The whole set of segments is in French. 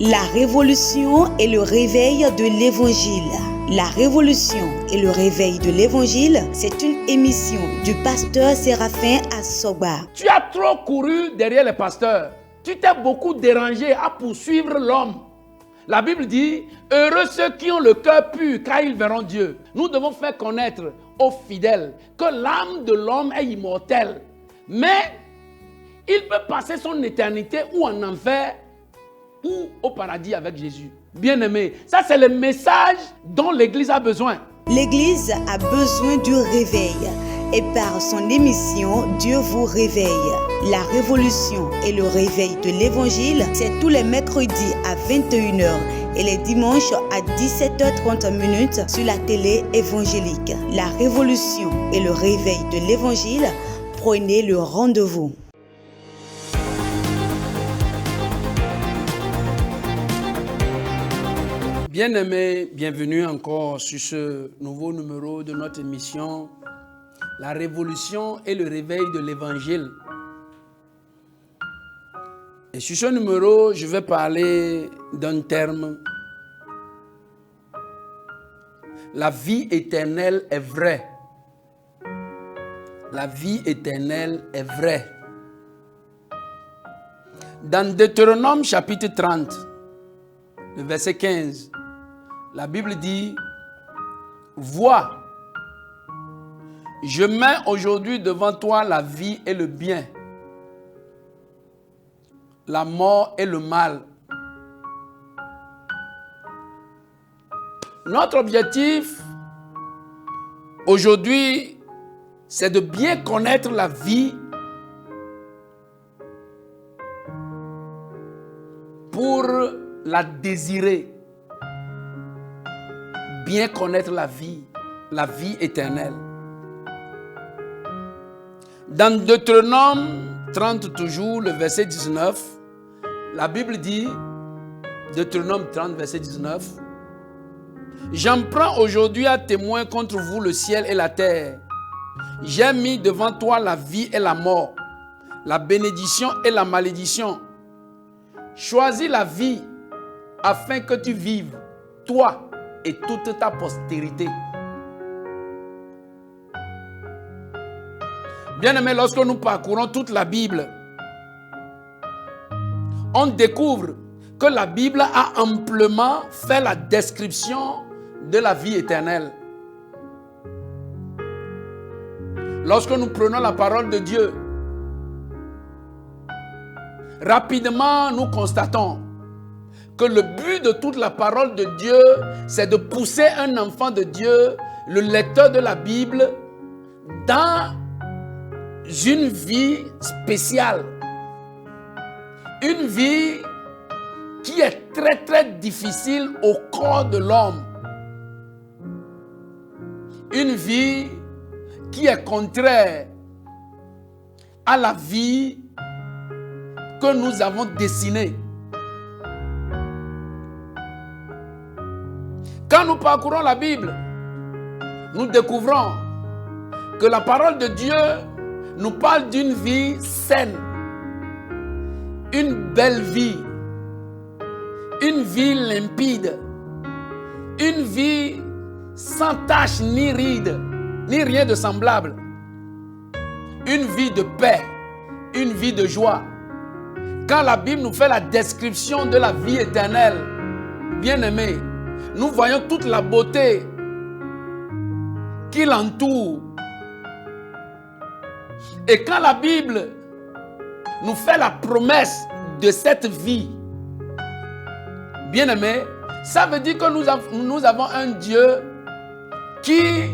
La révolution et le réveil de l'Évangile. La révolution et le réveil de l'Évangile, c'est une émission du pasteur Séraphin Assogba. Tu as trop couru derrière les pasteurs. Tu t'es beaucoup dérangé à poursuivre l'homme. La Bible dit, heureux ceux qui ont le cœur pur, car ils verront Dieu. Nous devons faire connaître aux fidèles que l'âme de l'homme est immortelle. Mais il peut passer son éternité ou en enfer ou au paradis avec Jésus. Bien-aimé, ça c'est le message dont l'Église a besoin. L'Église a besoin du réveil. Et par son émission, Dieu vous réveille. La révolution et le réveil de l'Évangile, c'est tous les mercredis à 21h et les dimanches à 17h30 sur la télé évangélique. La révolution et le réveil de l'Évangile, prenez le rendez-vous. Bien-aimés, bienvenue encore sur ce nouveau numéro de notre émission, La révolution et le réveil de l'Évangile. Et sur ce numéro, je vais parler d'un terme. La vie éternelle est vraie. La vie éternelle est vraie. Dans Deutéronome chapitre 30, le verset 15, la Bible dit, « Vois, je mets aujourd'hui devant toi la vie et le bien, la mort et le mal. » Notre objectif aujourd'hui, c'est de bien connaître la vie pour la désirer. Bien connaître la vie éternelle. Dans Deutéronome 30 toujours, le verset 19, la Bible dit, Deutéronome 30, verset 19, « J'en prends aujourd'hui à témoin contre vous le ciel et la terre. J'ai mis devant toi la vie et la mort, la bénédiction et la malédiction. Choisis la vie afin que tu vives, toi et toute ta postérité. » Bien-aimés, lorsque nous parcourons toute la Bible, on découvre que la Bible a amplement fait la description de la vie éternelle. Lorsque nous prenons la parole de Dieu, rapidement nous constatons que le but de toute la parole de Dieu, c'est de pousser un enfant de Dieu, le lecteur de la Bible, dans une vie spéciale. Une vie qui est très très difficile au corps de l'homme. Une vie qui est contraire à la vie que nous avons dessinée. Quand nous parcourons la Bible, nous découvrons que la parole de Dieu nous parle d'une vie saine, une belle vie, une vie limpide, une vie sans tache ni ride, ni rien de semblable, une vie de paix, une vie de joie. Quand la Bible nous fait la description de la vie éternelle, bien-aimés, nous voyons toute la beauté qui l'entoure. Et quand la Bible nous fait la promesse de cette vie, bien-aimés, ça veut dire que nous avons un Dieu qui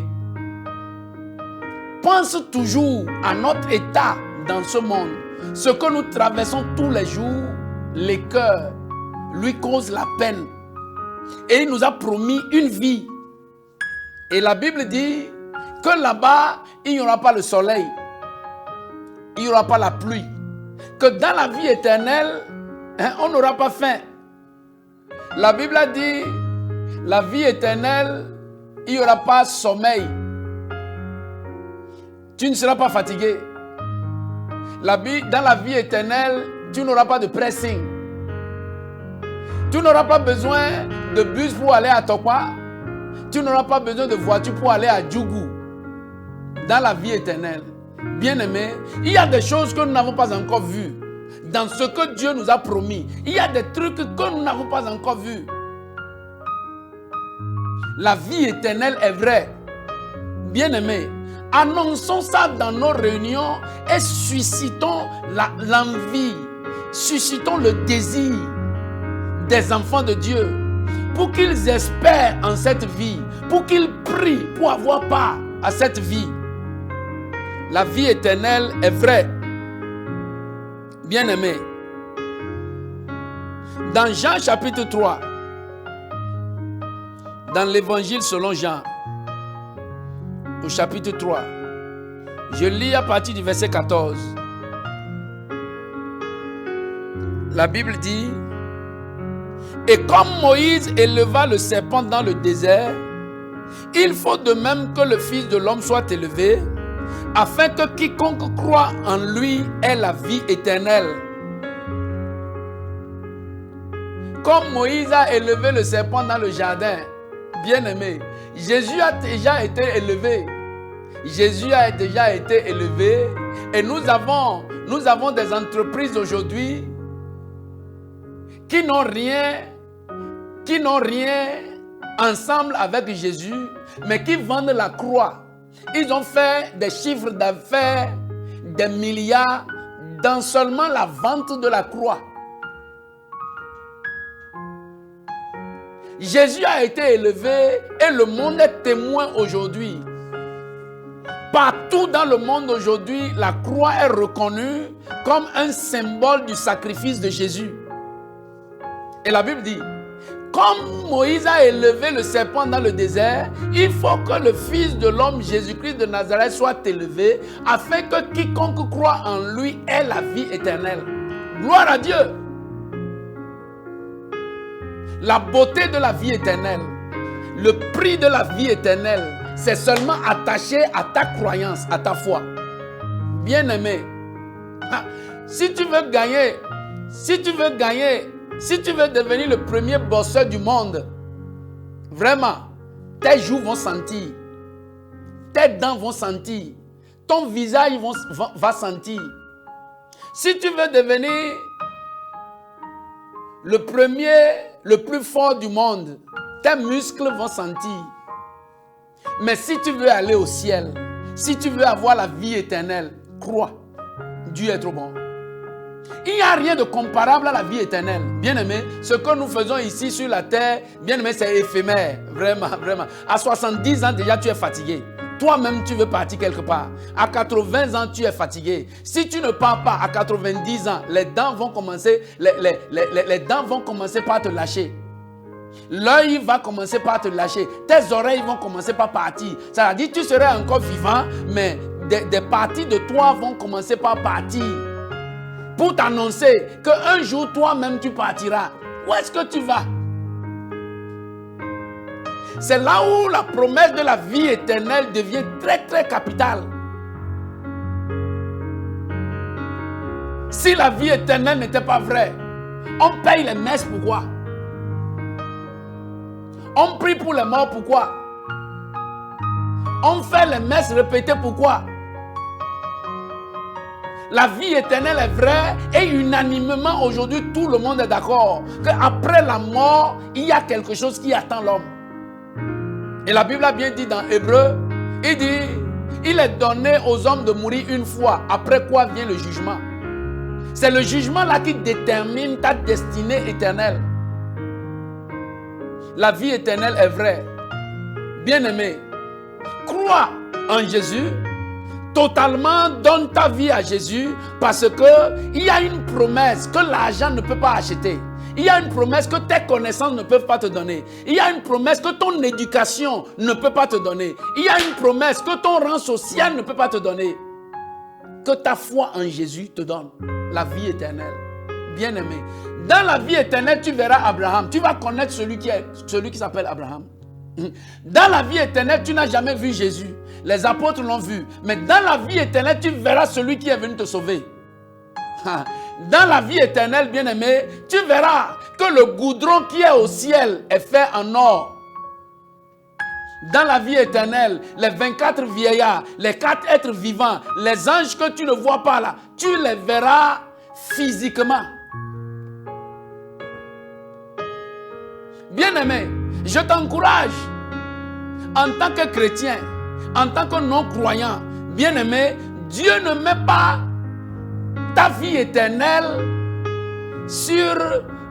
pense toujours à notre état dans ce monde. Ce que nous traversons tous les jours, les cœurs lui causent la peine. Et il nous a promis une vie. Et la Bible dit que là-bas, il n'y aura pas le soleil. Il n'y aura pas la pluie. Que dans la vie éternelle, on n'aura pas faim. La Bible a dit, la vie éternelle, il n'y aura pas sommeil. Tu ne seras pas fatigué. Dans la vie éternelle, tu n'auras pas de pressing. Tu n'auras pas besoin de bus pour aller à Tokwa. Tu n'auras pas besoin de voiture pour aller à Djougou. Dans la vie éternelle, bien-aimés, il y a des choses que nous n'avons pas encore vues. Dans ce que Dieu nous a promis, il y a des trucs que nous n'avons pas encore vus. La vie éternelle est vraie. Bien-aimés, annonçons ça dans nos réunions et suscitons l'envie, suscitons le désir des enfants de Dieu pour qu'ils espèrent en cette vie, pour qu'ils prient pour avoir part à cette vie. La vie éternelle est vraie. Bien-aimés, dans Jean chapitre 3, dans l'évangile selon Jean, au chapitre 3, je lis à partir du verset 14. La Bible dit: et comme Moïse éleva le serpent dans le désert, il faut de même que le Fils de l'homme soit élevé, afin que quiconque croit en lui ait la vie éternelle. Comme Moïse a élevé le serpent dans le jardin, bien-aimé, Jésus a déjà été élevé. Jésus a déjà été élevé et nous avons des entreprises aujourd'hui qui n'ont rien ensemble avec Jésus, mais qui vendent la croix. Ils ont fait des chiffres d'affaires, des milliards, dans seulement la vente de la croix. Jésus a été élevé et le monde est témoin aujourd'hui. Partout dans le monde aujourd'hui, la croix est reconnue comme un symbole du sacrifice de Jésus. Et la Bible dit: comme Moïse a élevé le serpent dans le désert, il faut que le Fils de l'homme, Jésus-Christ de Nazareth, soit élevé, afin que quiconque croit en lui ait la vie éternelle. Gloire à Dieu. La beauté de la vie éternelle, le prix de la vie éternelle, c'est seulement attaché à ta croyance, à ta foi. Bien-aimé, si tu veux devenir le premier bosseur du monde, vraiment, tes joues vont sentir, tes dents vont sentir, ton visage va sentir. Si tu veux devenir le plus fort du monde, tes muscles vont sentir. Mais si tu veux aller au ciel, si tu veux avoir la vie éternelle, crois, Dieu est trop bon. Il n'y a rien de comparable à la vie éternelle. Bien-aimé, ce que nous faisons ici sur la terre, bien-aimé, c'est éphémère. Vraiment, vraiment. À 70 ans déjà, tu es fatigué. Toi-même, tu veux partir quelque part. À 80 ans, tu es fatigué. Si tu ne pars pas à 90 ans, les dents vont commencer par te lâcher. L'œil va commencer par te lâcher. Tes oreilles vont commencer par partir. Ça veut dire que tu serais encore vivant, mais des parties de toi vont commencer par partir. Pour t'annoncer qu'un jour, toi-même, tu partiras. Où est-ce que tu vas? C'est là où la promesse de la vie éternelle devient très, très capitale. Si la vie éternelle n'était pas vraie, on paye les messes pourquoi? On prie pour les morts pourquoi? On fait les messes répétées pourquoi? La vie éternelle est vraie et unanimement aujourd'hui tout le monde est d'accord qu'après la mort, il y a quelque chose qui attend l'homme. Et la Bible a bien dit dans Hébreu, il dit, il est donné aux hommes de mourir une fois, après quoi vient le jugement. C'est le jugement là qui détermine ta destinée éternelle. La vie éternelle est vraie. Bien-aimé, crois en Jésus. Totalement, donne ta vie à Jésus parce qu'il y a une promesse que l'argent ne peut pas acheter. Il y a une promesse que tes connaissances ne peuvent pas te donner. Il y a une promesse que ton éducation ne peut pas te donner. Il y a une promesse que ton rang social ne peut pas te donner. Que ta foi en Jésus te donne la vie éternelle. Bien-aimé, dans la vie éternelle, tu verras Abraham. Tu vas connaître celui qui s'appelle Abraham. Dans la vie éternelle, tu n'as jamais vu Jésus. Les apôtres l'ont vu. Mais dans la vie éternelle, tu verras celui qui est venu te sauver. Dans la vie éternelle, bien-aimé, tu verras que le goudron qui est au ciel est fait en or. Dans la vie éternelle, les 24 vieillards, les 4 êtres vivants, les anges que tu ne vois pas là, tu les verras physiquement. Bien-aimé, je t'encourage en tant que chrétien, en tant que non-croyant, bien-aimé, Dieu ne met pas ta vie éternelle sur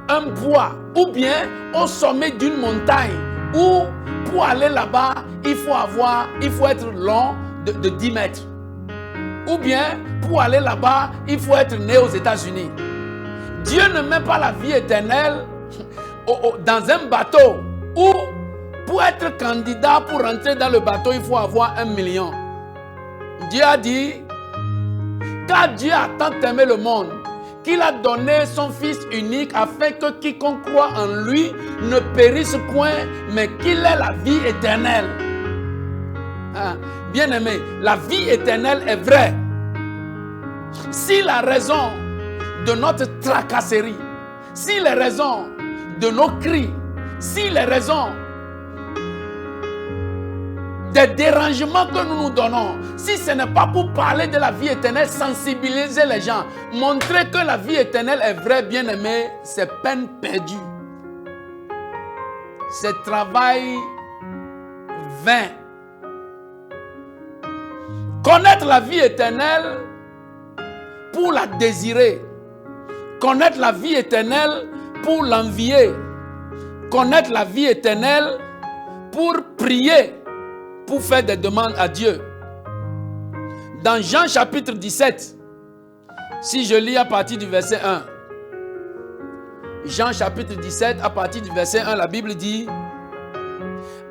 un bois ou bien au sommet d'une montagne où pour aller là-bas, il faut être long de 10 mètres. Ou bien, pour aller là-bas, il faut être né aux États-Unis. Dieu ne met pas la vie éternelle dans un bateau où, pour être candidat, pour rentrer dans le bateau, il faut avoir 1 million. Dieu a dit, car Dieu a tant aimé le monde, qu'il a donné son Fils unique afin que quiconque croit en lui ne périsse point, mais qu'il ait la vie éternelle. Bien-aimé, la vie éternelle est vraie. Si la raison de notre tracasserie, si les raisons de nos cris, si les raisons des dérangements que nous nous donnons, si ce n'est pas pour parler de la vie éternelle, sensibiliser les gens, montrer que la vie éternelle est vraie, bien-aimé, c'est peine perdue. C'est travail vain. Connaître la vie éternelle pour la désirer. Connaître la vie éternelle pour l'envier. Connaître la vie éternelle pour prier, pour faire des demandes à Dieu. Dans Jean chapitre 17, si je lis à partir du verset 1, Jean chapitre 17, à partir du verset 1, la Bible dit,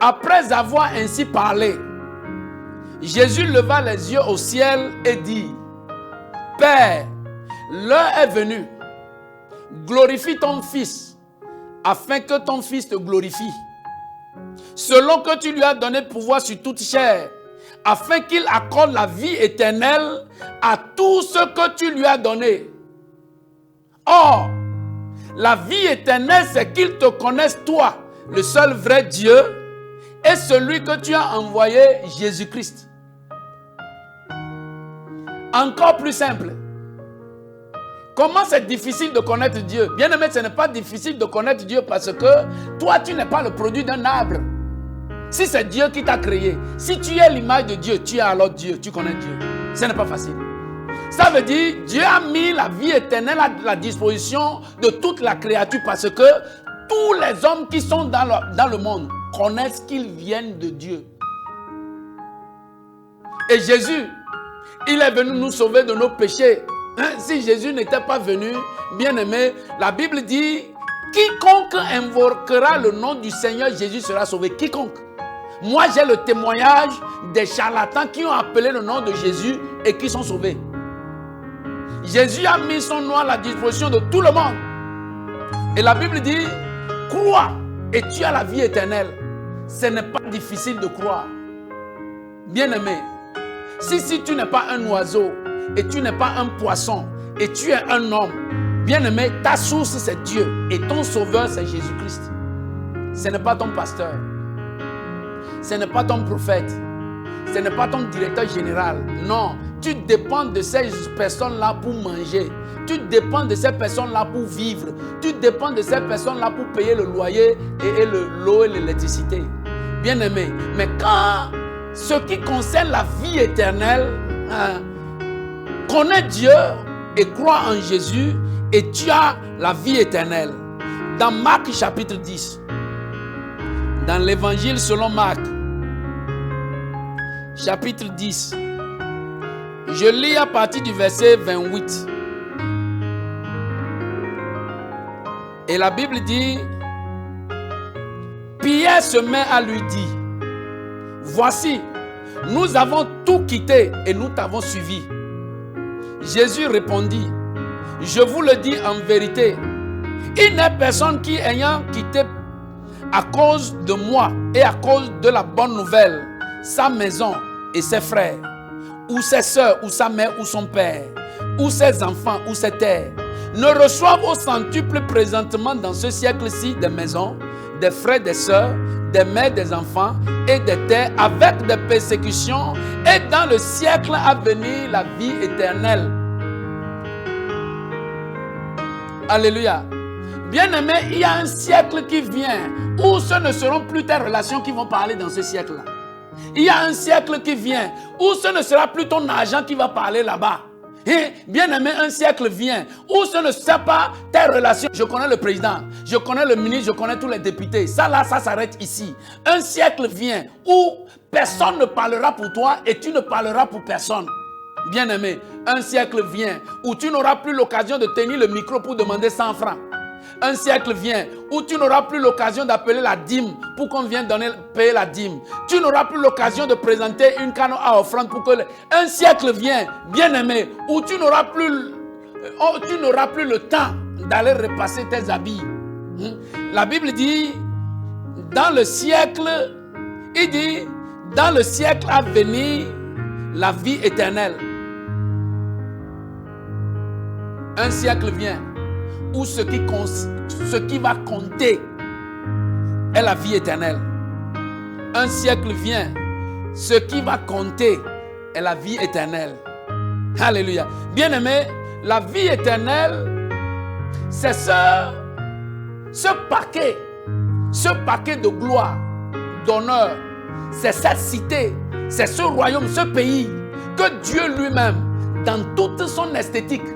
après avoir ainsi parlé, Jésus leva les yeux au ciel et dit, Père, l'heure est venue, glorifie ton Fils, afin que ton Fils te glorifie, selon que tu lui as donné pouvoir sur toute chair, afin qu'il accorde la vie éternelle à tout ce que tu lui as donné. Or, la vie éternelle, c'est qu'ils te connaissent toi, le seul vrai Dieu, et celui que tu as envoyé, Jésus-Christ. Encore plus simple. Comment c'est difficile de connaître Dieu? Bien-aimé, ce n'est pas difficile de connaître Dieu parce que toi, tu n'es pas le produit d'un arbre. Si c'est Dieu qui t'a créé, si tu es l'image de Dieu, tu es alors Dieu, tu connais Dieu. Ce n'est pas facile. Ça veut dire, Dieu a mis la vie éternelle à la disposition de toute la créature parce que tous les hommes qui sont dans le monde connaissent qu'ils viennent de Dieu. Et Jésus, il est venu nous sauver de nos péchés. Si Jésus n'était pas venu, bien-aimé, la Bible dit, quiconque invoquera le nom du Seigneur Jésus sera sauvé. Quiconque. Moi, j'ai le témoignage des charlatans qui ont appelé le nom de Jésus et qui sont sauvés. Jésus a mis son nom à la disposition de tout le monde. Et la Bible dit, crois et tu as la vie éternelle. Ce n'est pas difficile de croire. Bien-aimé, si tu n'es pas un oiseau et tu n'es pas un poisson et tu es un homme, bien-aimé, ta source c'est Dieu et ton sauveur c'est Jésus-Christ. Ce n'est pas ton pasteur. Ce n'est pas ton prophète. Ce n'est pas ton directeur général. Non, tu dépends de ces personnes-là pour manger. Tu dépends de ces personnes-là pour vivre. Tu dépends de ces personnes-là pour payer le loyer et l'eau et l'électricité. Bien-aimé, mais quand ce qui concerne la vie éternelle, connais Dieu et crois en Jésus et tu as la vie éternelle. Dans Marc chapitre 10, dans l'évangile selon Marc, chapitre 10, je lis à partir du verset 28. Et la Bible dit, Pierre se met à lui dire, voici, nous avons tout quitté et nous t'avons suivi. Jésus répondit, je vous le dis en vérité, il n'est personne qui ayant quitté à cause de moi et à cause de la bonne nouvelle, sa maison et ses frères, ou ses soeurs, ou sa mère, ou son père, ou ses enfants, ou ses terres, ne reçoivent au centuple présentement dans ce siècle-ci des maisons, des frères, des sœurs, des mères, des enfants et des terres avec des persécutions, et dans le siècle à venir la vie éternelle. Alléluia. Bien-aimé, il y a un siècle qui vient où ce ne seront plus tes relations qui vont parler dans ce siècle-là. Il y a un siècle qui vient où ce ne sera plus ton argent qui va parler là-bas. Et bien-aimé, un siècle vient où ce ne sera pas tes relations. Je connais le président, je connais le ministre, je connais tous les députés. Ça là, ça s'arrête ici. Un siècle vient où personne ne parlera pour toi et tu ne parleras pour personne. Bien-aimé, un siècle vient où tu n'auras plus l'occasion de tenir le micro pour demander 100 francs. Un siècle vient où tu n'auras plus l'occasion d'appeler la dîme pour qu'on vienne payer la dîme. Tu n'auras plus l'occasion de présenter une canne à offrande pour que... Un siècle vient, bien-aimé, où tu n'auras plus le temps d'aller repasser tes habits. La Bible dit, dans le siècle, il dit, dans le siècle à venir, la vie éternelle. Un siècle vient où ce qui va compter est la vie éternelle. Un siècle vient, ce qui va compter est la vie éternelle. Alléluia. Bien-aimé, la vie éternelle, c'est ce paquet de gloire, d'honneur, c'est cette cité, c'est ce royaume, ce pays que Dieu lui-même, dans toute son esthétique,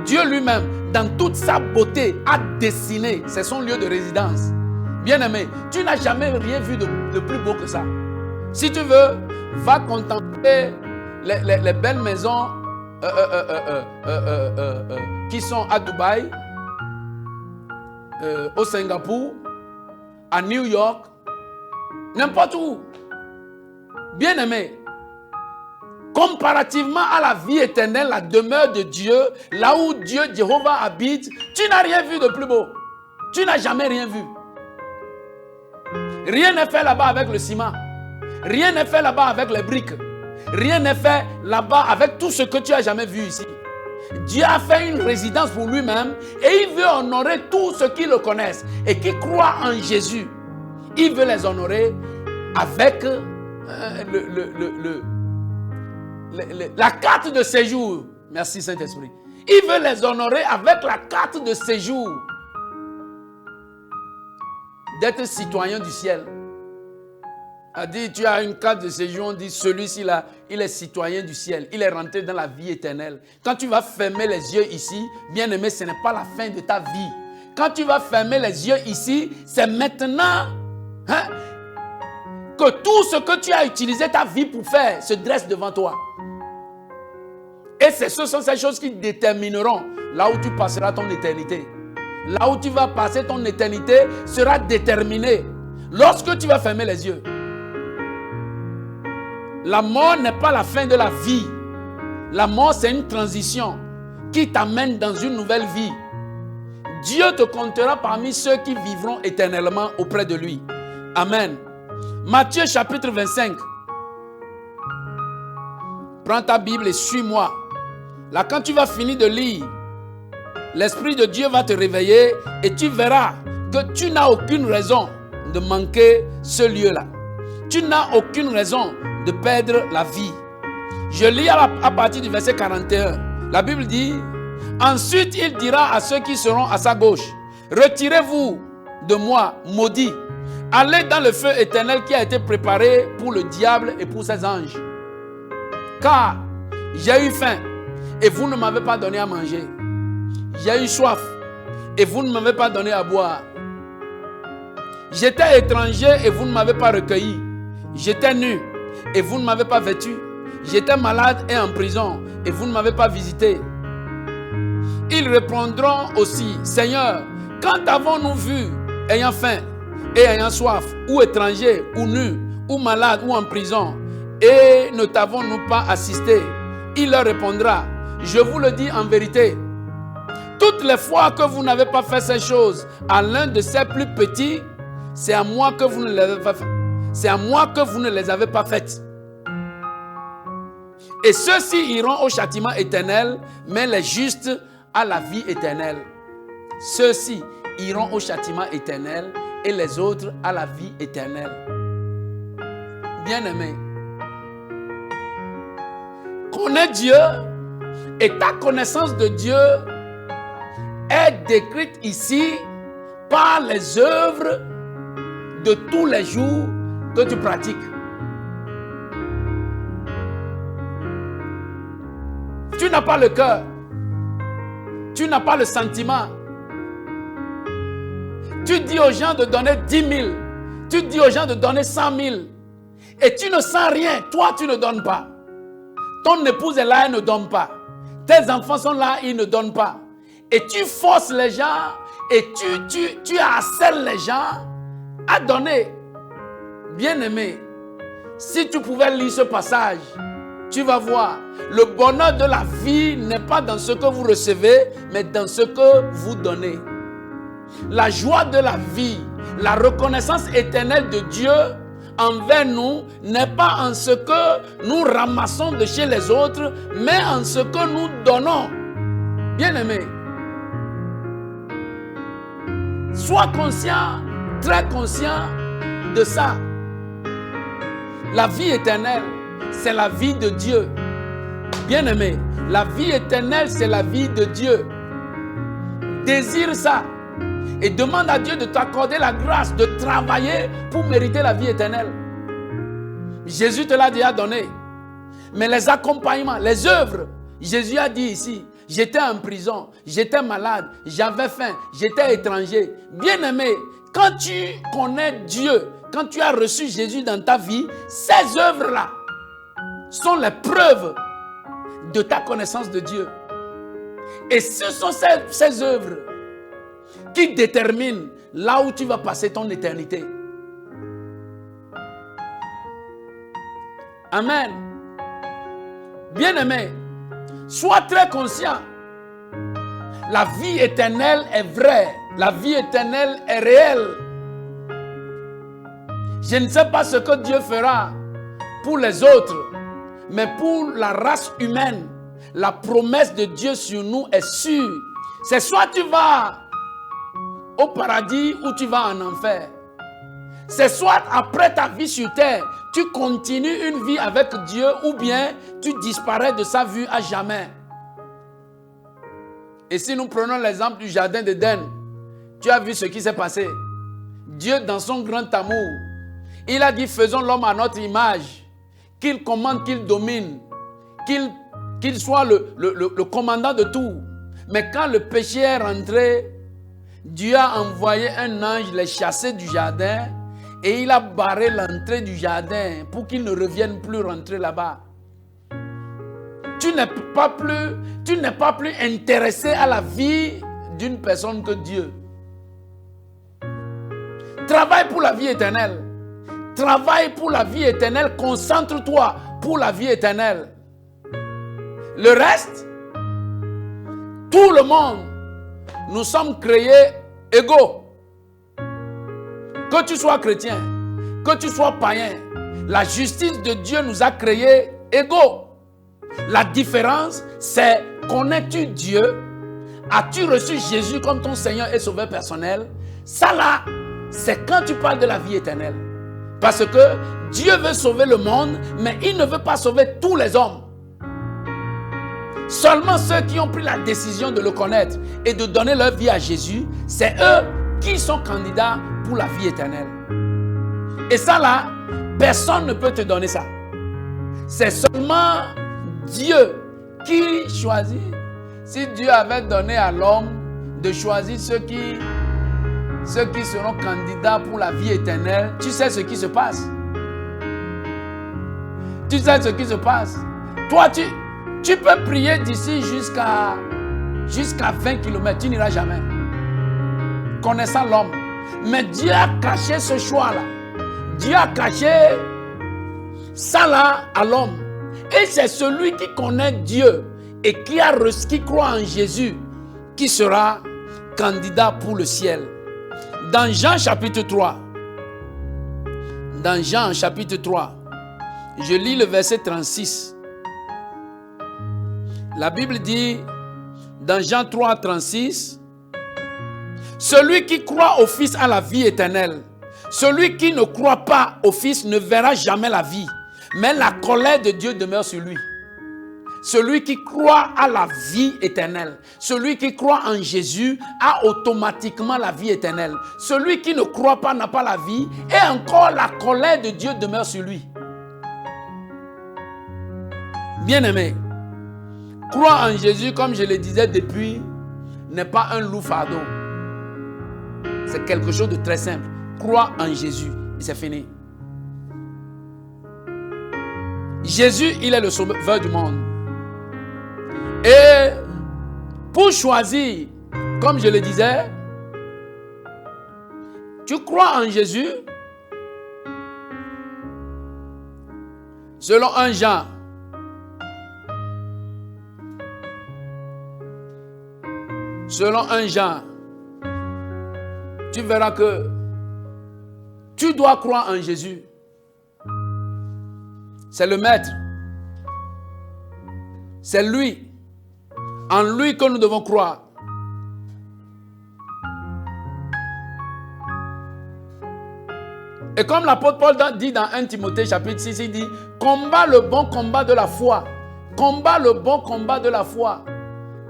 Dieu lui-même, dans toute sa beauté, a dessiné. C'est son lieu de résidence. Bien-aimé, tu n'as jamais rien vu de plus beau que ça. Si tu veux, va contempler les belles maisons qui sont à Dubaï, au Singapour, à New York, n'importe où. Bien-aimé, comparativement à la vie éternelle, la demeure de Dieu, là où Dieu, Jéhovah habite, tu n'as rien vu de plus beau. Tu n'as jamais rien vu. Rien n'est fait là-bas avec le ciment. Rien n'est fait là-bas avec les briques. Rien n'est fait là-bas avec tout ce que tu n'as jamais vu ici. Dieu a fait une résidence pour lui-même et il veut honorer tous ceux qui le connaissent et qui croient en Jésus. Il veut les honorer avec la carte de séjour. Merci Saint-Esprit. Il veut les honorer avec la carte de séjour. D'être citoyen du ciel. A dit, tu as une carte de séjour, on dit, celui-ci là, il est citoyen du ciel. Il est rentré dans la vie éternelle. Quand tu vas fermer les yeux ici, bien aimé, ce n'est pas la fin de ta vie. Quand tu vas fermer les yeux ici, c'est maintenant que tout ce que tu as utilisé ta vie pour faire se dresse devant toi. Et ce sont ces choses qui détermineront là où tu passeras ton éternité. Là où tu vas passer ton éternité sera déterminé lorsque tu vas fermer les yeux. La mort n'est pas la fin de la vie. La mort, c'est une transition qui t'amène dans une nouvelle vie. Dieu te comptera parmi ceux qui vivront éternellement auprès de lui. Amen. Matthieu chapitre 25. Prends ta Bible et suis-moi. Là, quand tu vas finir de lire, l'Esprit de Dieu va te réveiller et tu verras que tu n'as aucune raison de manquer ce lieu-là. Tu n'as aucune raison de perdre la vie. Je lis à partir du verset 41. La Bible dit, ensuite il dira à ceux qui seront à sa gauche, retirez-vous de moi, maudits, allez dans le feu éternel qui a été préparé pour le diable et pour ses anges. Car j'ai eu faim et vous ne m'avez pas donné à manger. J'ai eu soif et vous ne m'avez pas donné à boire. J'étais étranger et vous ne m'avez pas recueilli. J'étais nu et vous ne m'avez pas vêtu. J'étais malade et en prison et vous ne m'avez pas visité. Ils répondront aussi, Seigneur, quand avons-nous vu ayant faim et ayant soif, ou étranger, ou nu, ou malade, ou en prison, et ne t'avons-nous pas assisté? Il leur répondra, je vous le dis en vérité, toutes les fois que vous n'avez pas fait ces choses à l'un de ces plus petits, c'est à moi que vous ne les avez pas fait. C'est à moi que vous ne les avez pas faites. Et ceux-ci iront au châtiment éternel, mais les justes à la vie éternelle. Ceux-ci iront au châtiment éternel et les autres à la vie éternelle. Bien-aimé, connais Dieu et ta connaissance de Dieu est décrite ici par les œuvres de tous les jours que tu pratiques. Tu n'as pas le cœur, tu n'as pas le sentiment. Tu dis aux gens de donner 10 000, tu dis aux gens de donner 100 000 et tu ne sens rien, toi tu ne donnes pas. Ton épouse est là, elle ne donne pas. Tes enfants sont là, ils ne donnent pas. Et tu forces les gens et tu harcèles les gens à donner. Bien-aimé, si tu pouvais lire ce passage, tu vas voir, le bonheur de la vie n'est pas dans ce que vous recevez, mais dans ce que vous donnez. La joie de la vie, la reconnaissance éternelle de Dieu envers nous n'est pas en ce que nous ramassons de chez les autres, mais en ce que nous donnons. Bien-aimé, sois conscient, très conscient de ça. La vie éternelle, c'est la vie de Dieu. Bien-aimé, la vie éternelle, c'est la vie de Dieu. Désire ça. Et demande à Dieu de t'accorder la grâce de travailler pour mériter la vie éternelle. Jésus te l'a déjà donné. Mais les accompagnements, les œuvres, Jésus a dit ici, j'étais en prison, j'étais malade, j'avais faim, j'étais étranger. Bien-aimé, quand tu connais Dieu, quand tu as reçu Jésus dans ta vie, ces œuvres-là sont les preuves de ta connaissance de Dieu. Et ce sont ces œuvres qui détermine là où tu vas passer ton éternité. Amen. Bien-aimé, sois très conscient. La vie éternelle est vraie. La vie éternelle est réelle. Je ne sais pas ce que Dieu fera pour les autres, mais pour la race humaine, la promesse de Dieu sur nous est sûre. C'est soit tu vas au paradis ou tu vas en enfer. C'est soit après ta vie sur terre, tu continues une vie avec Dieu ou bien tu disparais de sa vue à jamais. Et si nous prenons l'exemple du jardin d'Éden, tu as vu ce qui s'est passé. Dieu, dans son grand amour, il a dit faisons l'homme à notre image, qu'il commande, qu'il domine, qu'il soit le commandant de tout. Mais quand le péché est rentré, Dieu a envoyé un ange les chasser du jardin et il a barré l'entrée du jardin pour qu'ils ne reviennent plus rentrer là-bas. Tu n'es pas plus intéressé à la vie d'une personne que Dieu. Travaille pour la vie éternelle. Travaille pour la vie éternelle. Concentre-toi pour la vie éternelle. Le reste, tout le monde, nous sommes créés égaux. Que tu sois chrétien, que tu sois païen, la justice de Dieu nous a créés égaux. La différence, c'est connais-tu Dieu? As-tu reçu Jésus comme ton Seigneur et Sauveur personnel? Ça là, c'est quand tu parles de la vie éternelle. Parce que Dieu veut sauver le monde, mais il ne veut pas sauver tous les hommes. Seulement ceux qui ont pris la décision de le connaître et de donner leur vie à Jésus, c'est eux qui sont candidats pour la vie éternelle. Et ça là, personne ne peut te donner ça. C'est seulement Dieu qui choisit. Si Dieu avait donné à l'homme de choisir ceux qui seront candidats pour la vie éternelle, tu sais ce qui se passe. Tu sais ce qui se passe. Toi, tu peux prier d'ici jusqu'à 20 km, tu n'iras jamais. Connaissant l'homme. Mais Dieu a caché ce choix-là. Dieu a caché ça là à l'homme. Et c'est celui qui connaît Dieu et qui croit en Jésus qui sera candidat pour le ciel. Dans Jean chapitre 3, je lis le verset 36. La Bible dit, dans Jean 3, 36, celui qui croit au Fils a la vie éternelle. Celui qui ne croit pas au Fils ne verra jamais la vie, mais la colère de Dieu demeure sur lui. Celui qui croit à la vie éternelle. Celui qui croit en Jésus a automatiquement la vie éternelle. Celui qui ne croit pas n'a pas la vie et encore la colère de Dieu demeure sur lui. Bien-aimé, croire en Jésus, comme je le disais depuis, n'est pas un lourd fardeau. C'est quelque chose de très simple. Croire en Jésus et c'est fini. Jésus, il est le sauveur du monde. Et pour choisir, comme je le disais, tu crois en Jésus, selon 1 Jean. Selon 1 Jean, tu verras que tu dois croire en Jésus. C'est le maître. C'est lui. En lui que nous devons croire. Et comme l'apôtre Paul dit dans 1 Timothée chapitre 6, il dit, combat le bon combat de la foi. Combat le bon combat de la foi.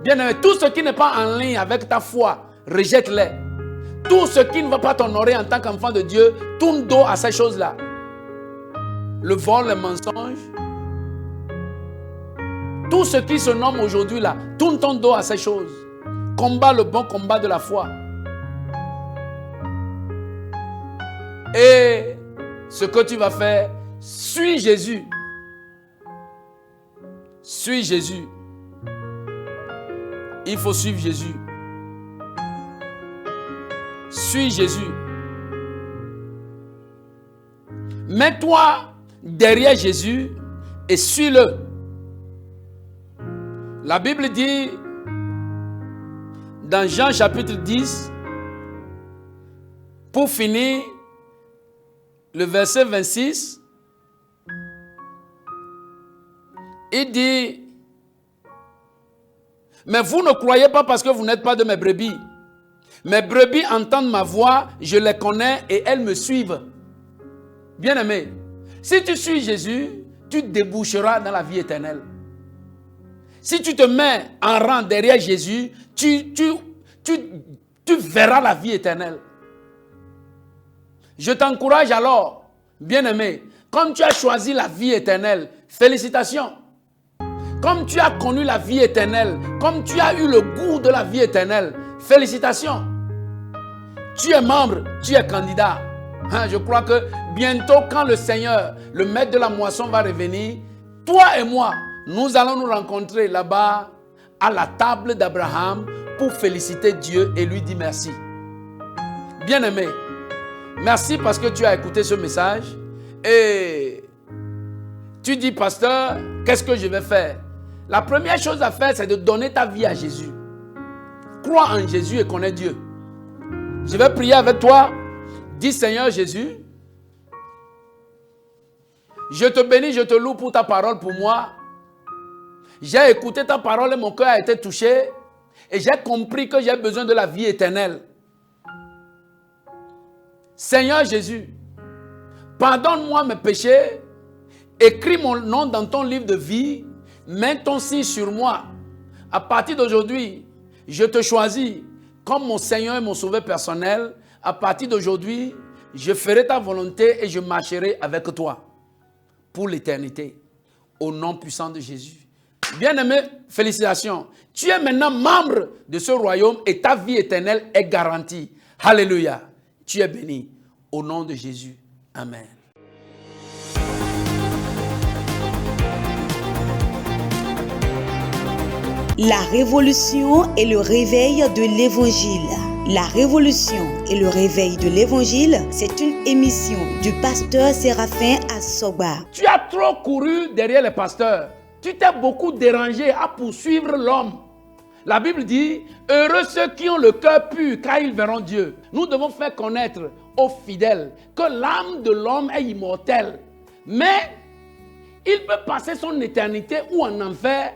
Bien-aimé, tout ce qui n'est pas en ligne avec ta foi, rejette-les. Tout ce qui ne va pas t'honorer en tant qu'enfant de Dieu, tourne dos à ces choses-là. Le vol, le mensonge. Tout ce qui se nomme aujourd'hui là, tourne ton dos à ces choses. Combat le bon combat de la foi. Et ce que tu vas faire, suis Jésus. Suis Jésus. Il faut suivre Jésus. Suis Jésus. Mets-toi derrière Jésus et suis-le. La Bible dit dans Jean chapitre 10, pour finir, le verset 26, il dit, mais vous ne croyez pas parce que vous n'êtes pas de mes brebis. Mes brebis entendent ma voix, je les connais et elles me suivent. Bien-aimé, si tu suis Jésus, tu déboucheras dans la vie éternelle. Si tu te mets en rang derrière Jésus, tu verras la vie éternelle. Je t'encourage alors, bien-aimé, comme tu as choisi la vie éternelle, félicitations. Comme tu as connu la vie éternelle, comme tu as eu le goût de la vie éternelle, félicitations. Tu es membre, tu es candidat. Je crois que bientôt, quand le Seigneur, le maître de la moisson va revenir, toi et moi, nous allons nous rencontrer là-bas à la table d'Abraham pour féliciter Dieu et lui dire merci. Bien-aimé, merci parce que tu as écouté ce message et tu dis, pasteur, qu'est-ce que je vais faire? La première chose à faire, c'est de donner ta vie à Jésus. Crois en Jésus et connais Dieu. Je vais prier avec toi. Dis, Seigneur Jésus, je te bénis, je te loue pour ta parole pour moi. J'ai écouté ta parole et mon cœur a été touché. Et j'ai compris que j'ai besoin de la vie éternelle. Seigneur Jésus, pardonne-moi mes péchés. Écris mon nom dans ton livre de vie. Mets ton signe sur moi. À partir d'aujourd'hui, je te choisis comme mon Seigneur et mon Sauveur personnel. À partir d'aujourd'hui, je ferai ta volonté et je marcherai avec toi pour l'éternité. Au nom puissant de Jésus. Bien-aimé, félicitations. Tu es maintenant membre de ce royaume et ta vie éternelle est garantie. Alléluia. Tu es béni. Au nom de Jésus. Amen. La révolution et le réveil de l'Évangile. La révolution et le réveil de l'Évangile, c'est une émission du pasteur Séraphin Assoba. Tu as trop couru derrière les pasteurs. Tu t'es beaucoup dérangé à poursuivre l'homme. La Bible dit, heureux ceux qui ont le cœur pur, car ils verront Dieu. Nous devons faire connaître aux fidèles que l'âme de l'homme est immortelle. Mais il peut passer son éternité ou en enfer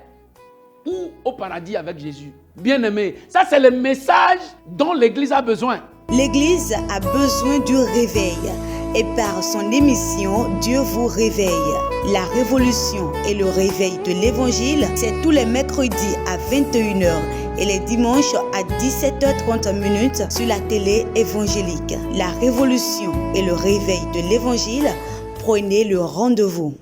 ou au paradis avec Jésus. Bien-aimé, ça c'est le message dont l'Église a besoin. L'Église a besoin du réveil. Et par son émission, Dieu vous réveille. La révolution et le réveil de l'Évangile, c'est tous les mercredis à 21h et les dimanches à 17h30 sur la télé évangélique. La révolution et le réveil de l'Évangile, prenez le rendez-vous.